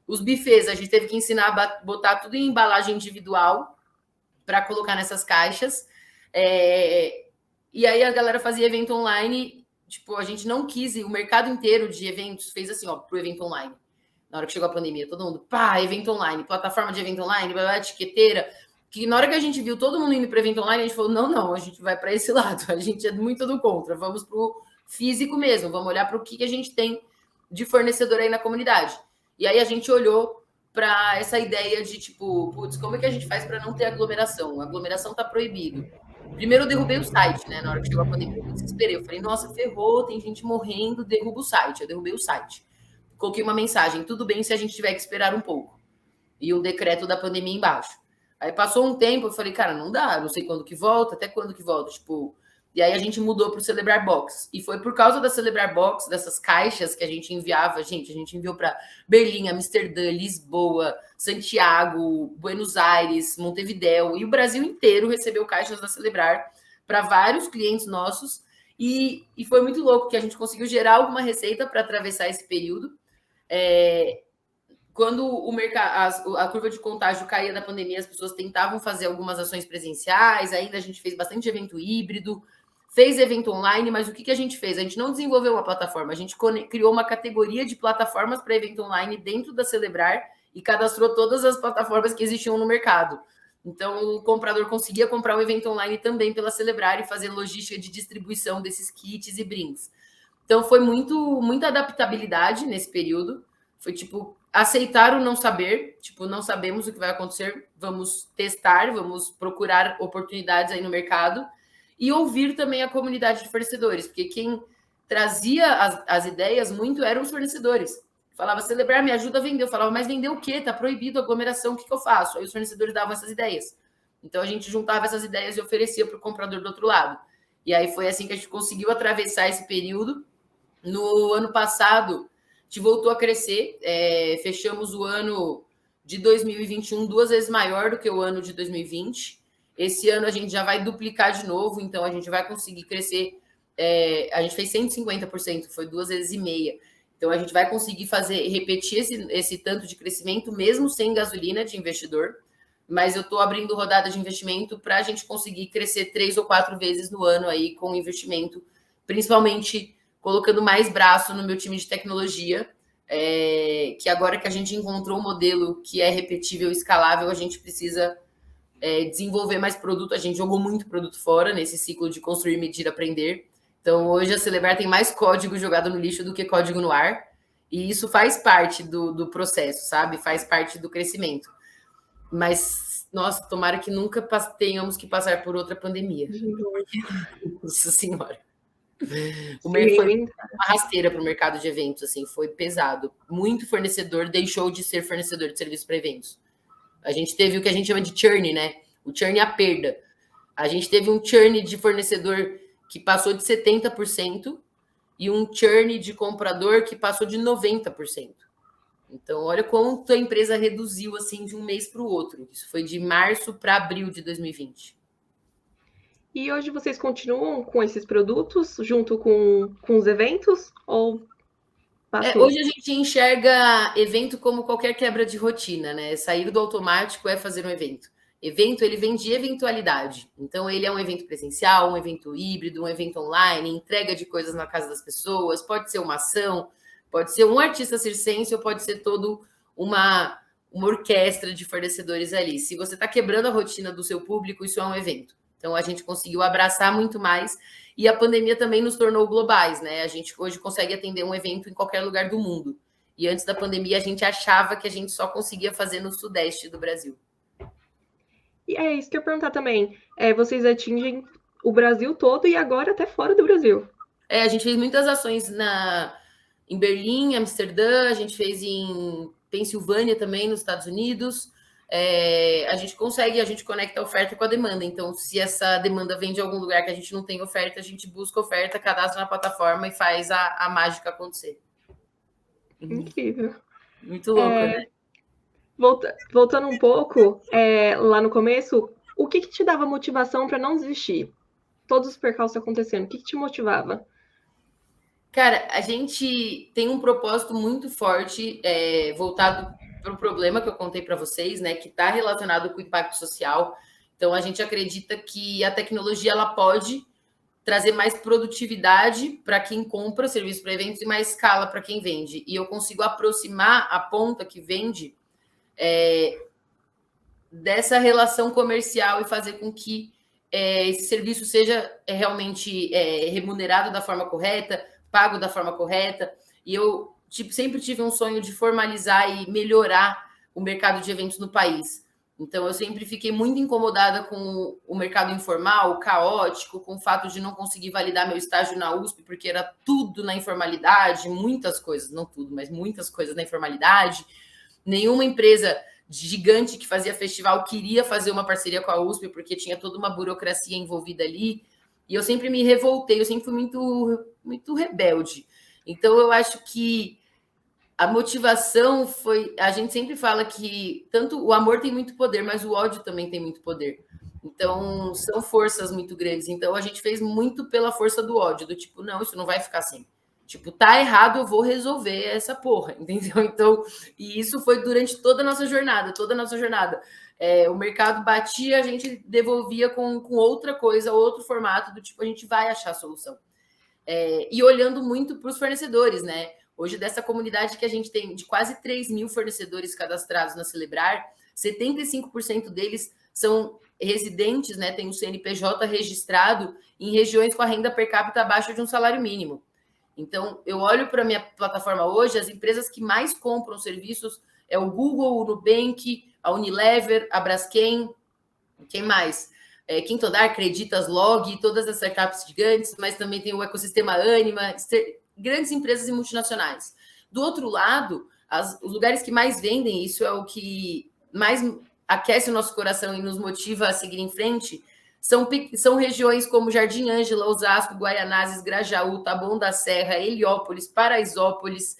Os buffets, a gente teve que ensinar a botar tudo em embalagem individual para colocar nessas caixas. E aí a galera fazia evento online. Tipo, a gente não quis, o mercado inteiro de eventos fez assim, ó, pro evento online. Na hora que chegou a pandemia, todo mundo, evento online, plataforma de evento online, etiqueteira. Que na hora que a gente viu todo mundo indo para evento online, a gente falou, não, a gente vai para esse lado. A gente é muito do contra. Vamos pro físico mesmo. Vamos olhar para o que a gente tem de fornecedor aí na comunidade. E aí a gente olhou para essa ideia de tipo, putz, como é que a gente faz para não ter aglomeração? A aglomeração está proibido. Primeiro eu derrubei o site, né? Na hora que chegou a pandemia, eu desesperei. Eu falei, nossa, ferrou, tem gente morrendo, derruba o site. Eu derrubei o site. Coloquei uma mensagem, tudo bem se a gente tiver que esperar um pouco. E o decreto da pandemia embaixo. Aí passou um tempo, eu falei, cara, não dá, não sei quando que volta, até quando que volta, tipo... E aí a gente mudou para o Celebrar Box. E foi por causa da Celebrar Box, dessas caixas que a gente enviava. Gente, a gente enviou para Berlim, Amsterdã, Lisboa, Santiago, Buenos Aires, Montevidéu. E o Brasil inteiro recebeu caixas da Celebrar para vários clientes nossos. E foi muito louco que a gente conseguiu gerar alguma receita para atravessar esse período. Quando o mercado, a curva de contágio caía da pandemia, as pessoas tentavam fazer algumas ações presenciais, ainda a gente fez bastante evento híbrido, fez evento online, mas o que a gente fez? A gente não desenvolveu uma plataforma, a gente criou uma categoria de plataformas para evento online dentro da Celebrar e cadastrou todas as plataformas que existiam no mercado. Então, o comprador conseguia comprar um evento online também pela Celebrar e fazer logística de distribuição desses kits e brindes. Então, foi muita adaptabilidade nesse período. Foi tipo, aceitar o não saber, tipo, não sabemos o que vai acontecer, vamos testar, vamos procurar oportunidades aí no mercado e ouvir também a comunidade de fornecedores, porque quem trazia as ideias muito eram os fornecedores. Falava, Celebrar, me ajuda a vender. Eu falava, mas vender o quê? Tá proibido aglomeração, o que eu faço? Aí os fornecedores davam essas ideias. Então a gente juntava essas ideias e oferecia para o comprador do outro lado. E aí foi assim que a gente conseguiu atravessar esse período. No ano passado, a gente voltou a crescer, fechamos o ano de 2021 2 vezes maior do que o ano de 2020. Esse ano a gente já vai duplicar de novo, então a gente vai conseguir crescer. A gente fez 150%, foi 2 vezes e meia. Então a gente vai conseguir repetir esse tanto de crescimento, mesmo sem gasolina de investidor. Mas eu estou abrindo rodada de investimento para a gente conseguir crescer 3 ou 4 vezes no ano aí com investimento, principalmente colocando mais braço no meu time de tecnologia, que agora que a gente encontrou um modelo que é repetível e escalável, a gente precisa desenvolver mais produto. A gente jogou muito produto fora nesse ciclo de construir, medir, aprender. Então, hoje a Celebrar tem mais código jogado no lixo do que código no ar. E isso faz parte do processo, sabe? Faz parte do crescimento. Mas, nossa, tomara que nunca tenhamos que passar por outra pandemia. Nossa Senhora. Foi uma rasteira para o mercado de eventos, assim, foi pesado. Muito fornecedor deixou de ser fornecedor de serviços para eventos. A gente teve o que a gente chama de churn, né? O churn é a perda. A gente teve um churn de fornecedor que passou de 70% e um churn de comprador que passou de 90%. Então, olha quanto a empresa reduziu assim de um mês para o outro. Isso foi de março para abril de 2020. E hoje vocês continuam com esses produtos junto com os eventos? Ou hoje a gente enxerga evento como qualquer quebra de rotina, né? Sair do automático é fazer um evento. Evento, ele vem de eventualidade. Então, ele é um evento presencial, um evento híbrido, um evento online, entrega de coisas na casa das pessoas, pode ser uma ação, pode ser um artista circense ou pode ser todo uma orquestra de fornecedores ali. Se você está quebrando a rotina do seu público, isso é um evento. Então, a gente conseguiu abraçar muito mais e a pandemia também nos tornou globais, né? A gente hoje consegue atender um evento em qualquer lugar do mundo. E antes da pandemia, a gente achava que a gente só conseguia fazer no sudeste do Brasil. E é isso que eu ia perguntar também. Vocês atingem o Brasil todo e agora até fora do Brasil. A gente fez muitas ações em Berlim, Amsterdã, a gente fez em Pensilvânia também, nos Estados Unidos. A gente conecta a oferta com a demanda. Então, se essa demanda vem de algum lugar que a gente não tem oferta, a gente busca oferta, cadastra na plataforma e faz a mágica acontecer. Incrível. Muito louco, né? Voltando um pouco, lá no começo, o que te dava motivação para não desistir? Todos os percalços acontecendo, o que te motivava? Cara, a gente tem um propósito muito forte voltado para o problema que eu contei para vocês, né, que está relacionado com o impacto social. Então, a gente acredita que a tecnologia ela pode trazer mais produtividade para quem compra serviço para eventos e mais escala para quem vende. E eu consigo aproximar a ponta que vende dessa relação comercial e fazer com que esse serviço seja realmente remunerado da forma correta, pago da forma correta. E eu sempre tive um sonho de formalizar e melhorar o mercado de eventos no país. Então, eu sempre fiquei muito incomodada com o mercado informal, caótico, com o fato de não conseguir validar meu estágio na USP, porque era tudo na informalidade, muitas coisas, não tudo, mas muitas coisas na informalidade. Nenhuma empresa gigante que fazia festival queria fazer uma parceria com a USP, porque tinha toda uma burocracia envolvida ali. E eu sempre me revoltei, eu sempre fui muito, muito rebelde. Então, eu acho que a motivação foi... A gente sempre fala que tanto o amor tem muito poder, mas o ódio também tem muito poder. Então, são forças muito grandes. Então, a gente fez muito pela força do ódio, do tipo, não, isso não vai ficar assim. Tipo, tá errado, eu vou resolver essa porra, entendeu? Então, e isso foi durante toda a nossa jornada, o mercado batia, a gente devolvia com outra coisa, outro formato, do tipo, a gente vai achar a solução. E olhando muito para os fornecedores, né? Hoje, dessa comunidade que a gente tem de quase 3 mil fornecedores cadastrados na Celebrar, 75% deles são residentes, né? Tem o CNPJ registrado em regiões com a renda per capita abaixo de um salário mínimo. Então, eu olho para a minha plataforma hoje, as empresas que mais compram serviços é o Google, o Nubank, a Unilever, a Braskem, quem mais? Quinto Andar, Creditas, Log, todas as startups gigantes, mas também tem o ecossistema Anima, grandes empresas e multinacionais. Do outro lado, os lugares que mais vendem, isso é o que mais aquece o nosso coração e nos motiva a seguir em frente, são regiões como Jardim Ângela, Osasco, Guaianazes, Grajaú, Taboão da Serra, Heliópolis, Paraisópolis,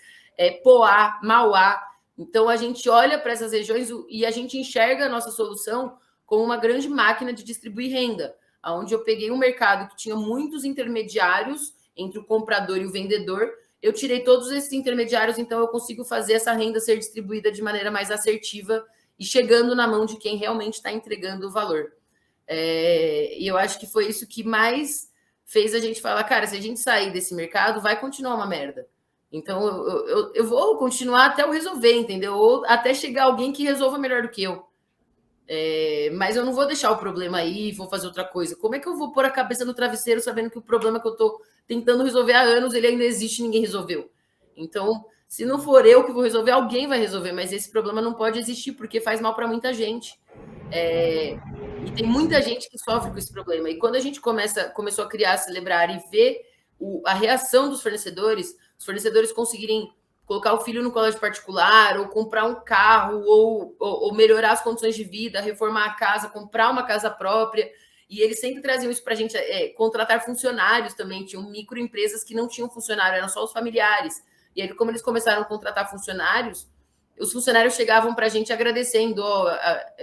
Poá, Mauá. Então, a gente olha para essas regiões e a gente enxerga a nossa solução como uma grande máquina de distribuir renda, onde eu peguei um mercado que tinha muitos intermediários entre o comprador e o vendedor, eu tirei todos esses intermediários, então eu consigo fazer essa renda ser distribuída de maneira mais assertiva e chegando na mão de quem realmente está entregando o valor. E eu acho que foi isso que mais fez a gente falar, cara, se a gente sair desse mercado, vai continuar uma merda. Então, eu vou continuar até eu resolver, entendeu? Ou até chegar alguém que resolva melhor do que eu. Mas eu não vou deixar o problema aí e vou fazer outra coisa. Como é que eu vou pôr a cabeça no travesseiro sabendo que o problema que eu estou tentando resolver há anos, ele ainda existe e ninguém resolveu? Então, se não for eu que vou resolver, alguém vai resolver, mas esse problema não pode existir porque faz mal para muita gente. E tem muita gente que sofre com esse problema. E quando a gente começou a criar, a celebrar e ver a reação dos fornecedores, os fornecedores conseguirem colocar o filho no colégio particular, ou comprar um carro, ou melhorar as condições de vida, reformar a casa, comprar uma casa própria. E eles sempre traziam isso para a gente, contratar funcionários também. Tinham microempresas que não tinham funcionário, eram só os familiares. E aí, como eles começaram a contratar funcionários, os funcionários chegavam para a gente agradecendo.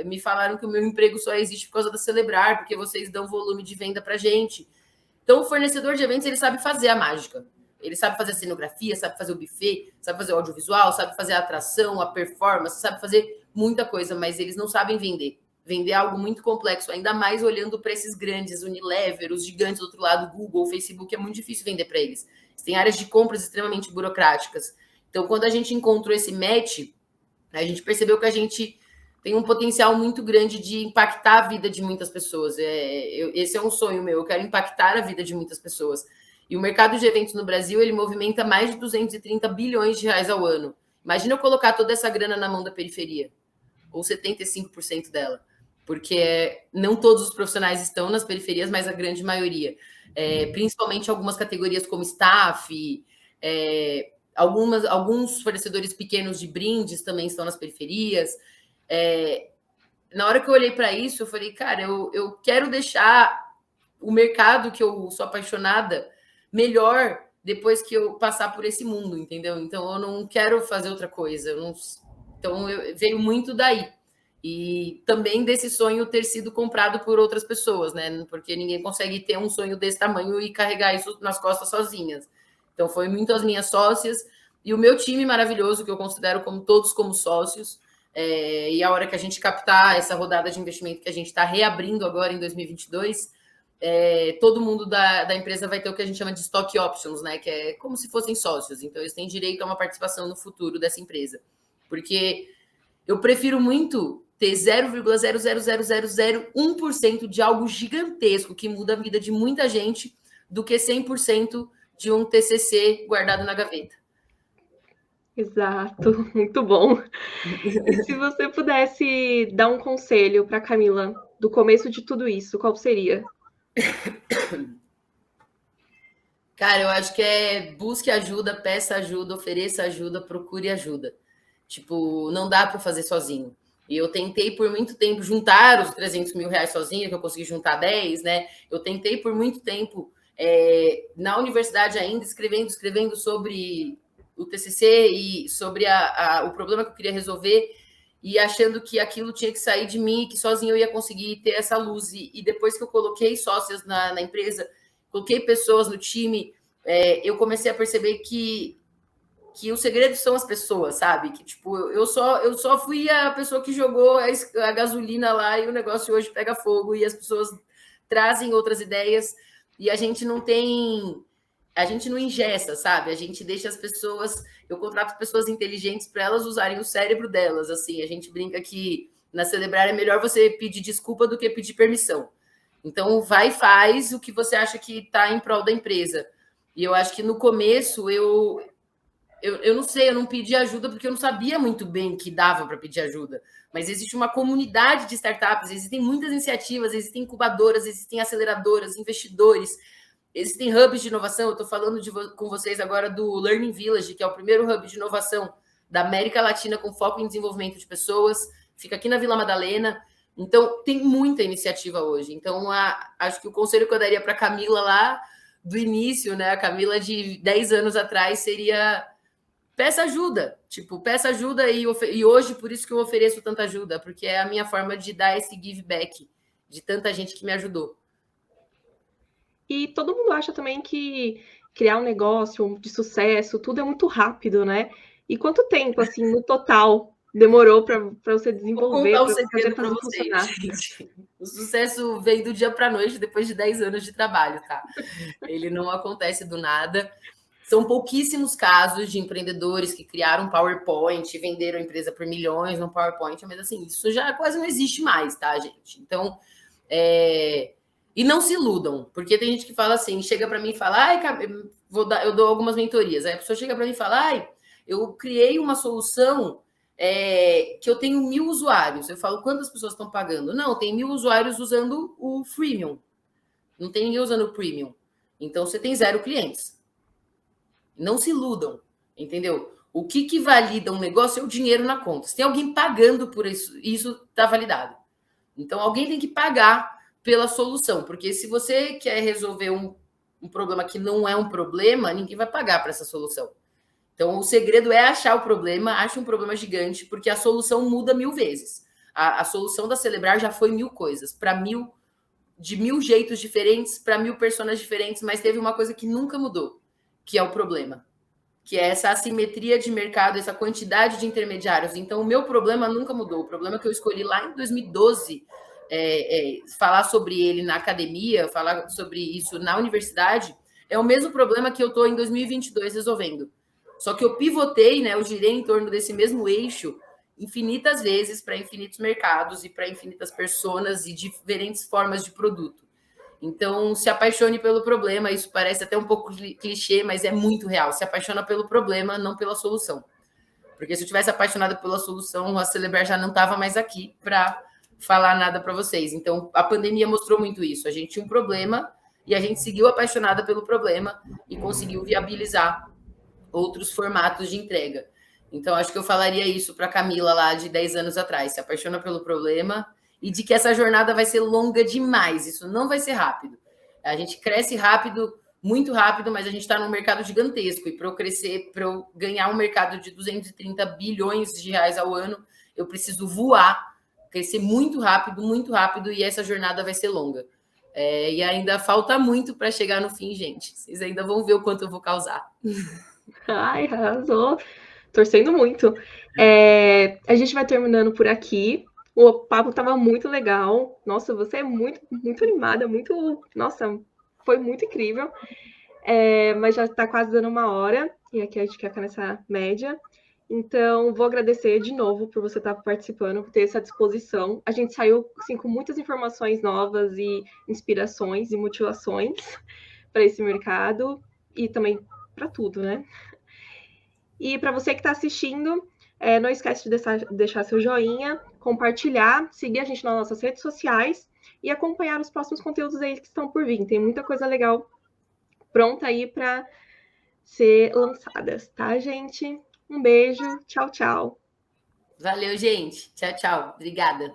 Me falaram que o meu emprego só existe por causa da Celebrar, porque vocês dão volume de venda para a gente. Então, o fornecedor de eventos, ele sabe fazer a mágica. Ele sabe fazer a cenografia, sabe fazer o buffet, sabe fazer o audiovisual, sabe fazer a atração, a performance, sabe fazer muita coisa, mas eles não sabem vender. Vender é algo muito complexo, ainda mais olhando para esses grandes, Unilever, os gigantes do outro lado, Google, Facebook, é muito difícil vender para eles. Tem áreas de compras extremamente burocráticas. Então, quando a gente encontrou esse match, a gente percebeu que a gente tem um potencial muito grande de impactar a vida de muitas pessoas. Esse é um sonho meu, eu quero impactar a vida de muitas pessoas. E o mercado de eventos no Brasil, ele movimenta mais de 230 bilhões de reais ao ano. Imagina eu colocar toda essa grana na mão da periferia, ou 75% dela, porque não todos os profissionais estão nas periferias, mas a grande maioria. Principalmente algumas categorias como staff, alguns fornecedores pequenos de brindes também estão nas periferias. Na hora que eu olhei para isso, eu falei, cara, eu quero deixar o mercado que eu sou apaixonada melhor depois que eu passar por esse mundo, entendeu? Então, eu não quero fazer outra coisa. Então, veio muito daí. E também desse sonho ter sido comprado por outras pessoas, né? Porque ninguém consegue ter um sonho desse tamanho e carregar isso nas costas sozinhas. Então, foi muito as minhas sócias e o meu time maravilhoso, que eu considero todos como sócios. E a hora que a gente captar essa rodada de investimento que a gente está reabrindo agora em 2022, todo mundo da empresa vai ter o que a gente chama de stock options, né? Que é como se fossem sócios. Então, eles têm direito a uma participação no futuro dessa empresa. Porque eu prefiro muito ter 0,00001% de algo gigantesco que muda a vida de muita gente do que 100% de um TCC guardado na gaveta. Exato, muito bom. E se você pudesse dar um conselho para a Camila do começo de tudo isso, qual seria? Cara, eu acho que busque ajuda, peça ajuda, ofereça ajuda, procure ajuda. Tipo, não dá para fazer sozinho. E eu tentei por muito tempo juntar os 300 mil reais sozinho, que eu consegui juntar 10, né? Eu tentei por muito tempo na universidade ainda, escrevendo sobre o TCC e sobre o problema que eu queria resolver e achando que aquilo tinha que sair de mim, que sozinho eu ia conseguir ter essa luz. E depois que eu coloquei sócias na empresa, coloquei pessoas no time, eu comecei a perceber que o segredo são as pessoas, sabe? Que, tipo, eu só fui a pessoa que jogou a gasolina lá e o negócio hoje pega fogo e as pessoas trazem outras ideias e a gente não ingessa, sabe? A gente deixa as pessoas, eu contrato pessoas inteligentes para elas usarem o cérebro delas, assim, a gente brinca que na Celebrar é melhor você pedir desculpa do que pedir permissão. Então, vai e faz o que você acha que está em prol da empresa. E eu acho que no começo eu não sei, eu não pedi ajuda porque eu não sabia muito bem que dava para pedir ajuda. Mas existe uma comunidade de startups, existem muitas iniciativas, existem incubadoras, existem aceleradoras, investidores, existem hubs de inovação. Eu estou falando com vocês agora do Learning Village, que é o primeiro hub de inovação da América Latina com foco em desenvolvimento de pessoas. Fica aqui na Vila Madalena. Então, tem muita iniciativa hoje. Então, acho que o conselho que eu daria para a Camila lá do início, né? A Camila de 10 anos atrás seria peça ajuda, peça ajuda e hoje por isso que eu ofereço tanta ajuda, porque é a minha forma de dar esse give back de tanta gente que me ajudou. E todo mundo acha também que criar um negócio de sucesso, tudo é muito rápido, né? E quanto tempo, assim, no total, demorou para você desenvolver, para fazer funcionar? Gente. O sucesso vem do dia para a noite, depois de 10 anos de trabalho, tá? Ele não acontece do nada. São pouquíssimos casos de empreendedores que criaram um PowerPoint, venderam a empresa por milhões no PowerPoint, mas assim, isso já quase não existe mais, tá, gente? Então, e não se iludam, porque tem gente que fala assim, chega para mim e fala, eu dou algumas mentorias, aí a pessoa chega para mim e fala, eu criei uma solução que eu tenho 1.000 usuários. Eu falo, quantas pessoas estão pagando? Não, tem 1.000 usuários usando o freemium. Não tem ninguém usando o premium. Então, você tem 0 clientes. Não se iludam, entendeu? O que valida um negócio é o dinheiro na conta. Se tem alguém pagando por isso, isso está validado. Então, alguém tem que pagar pela solução, porque se você quer resolver um problema que não é um problema, ninguém vai pagar para essa solução. Então, o segredo é achar o problema, acha um problema gigante, porque a solução muda 1000 vezes. A solução da Celebrar já foi 1000 coisas, de 1000 jeitos diferentes, para 1000 personas diferentes, mas teve uma coisa que nunca mudou, que é o problema, que é essa assimetria de mercado, essa quantidade de intermediários. Então, o meu problema nunca mudou. O problema que eu escolhi lá em 2012, falar sobre ele na academia, falar sobre isso na universidade, é o mesmo problema que eu estou em 2022 resolvendo. Só que eu pivotei, né? Eu girei em torno desse mesmo eixo infinitas vezes para infinitos mercados e para infinitas personas e diferentes formas de produto. Então, se apaixone pelo problema. Isso parece até um pouco clichê, mas é muito real. Se apaixona pelo problema, não pela solução. Porque se eu tivesse apaixonado pela solução, a Celebrar já não estava mais aqui para falar nada para vocês. Então, a pandemia mostrou muito isso. A gente tinha um problema e a gente seguiu apaixonada pelo problema e conseguiu viabilizar outros formatos de entrega. Então, acho que eu falaria isso para a Camila lá de 10 anos atrás. Se apaixona pelo problema e de que essa jornada vai ser longa demais. Isso não vai ser rápido. A gente cresce rápido, muito rápido, mas a gente está num mercado gigantesco. E para eu crescer, para eu ganhar um mercado de 230 bilhões de reais ao ano, eu preciso voar, crescer muito rápido, e essa jornada vai ser longa. E ainda falta muito para chegar no fim, gente. Vocês ainda vão ver o quanto eu vou causar. Ai, arrasou. Torcendo muito. A gente vai terminando por aqui. O papo estava muito legal. Nossa, você é muito, muito animada, muito. Nossa, foi muito incrível. Mas já está quase dando 1 hora, e aqui a gente quer ficar nessa média. Então, vou agradecer de novo por você estar participando, por ter essa disposição. A gente saiu assim, com muitas informações novas e inspirações e motivações para esse mercado e também para tudo, né? E para você que está assistindo, não esquece de deixar seu joinha, compartilhar, seguir a gente nas nossas redes sociais e acompanhar os próximos conteúdos aí que estão por vir. Tem muita coisa legal pronta aí para ser lançadas, tá, gente? Um beijo, tchau, tchau. Valeu, gente. Tchau, tchau. Obrigada.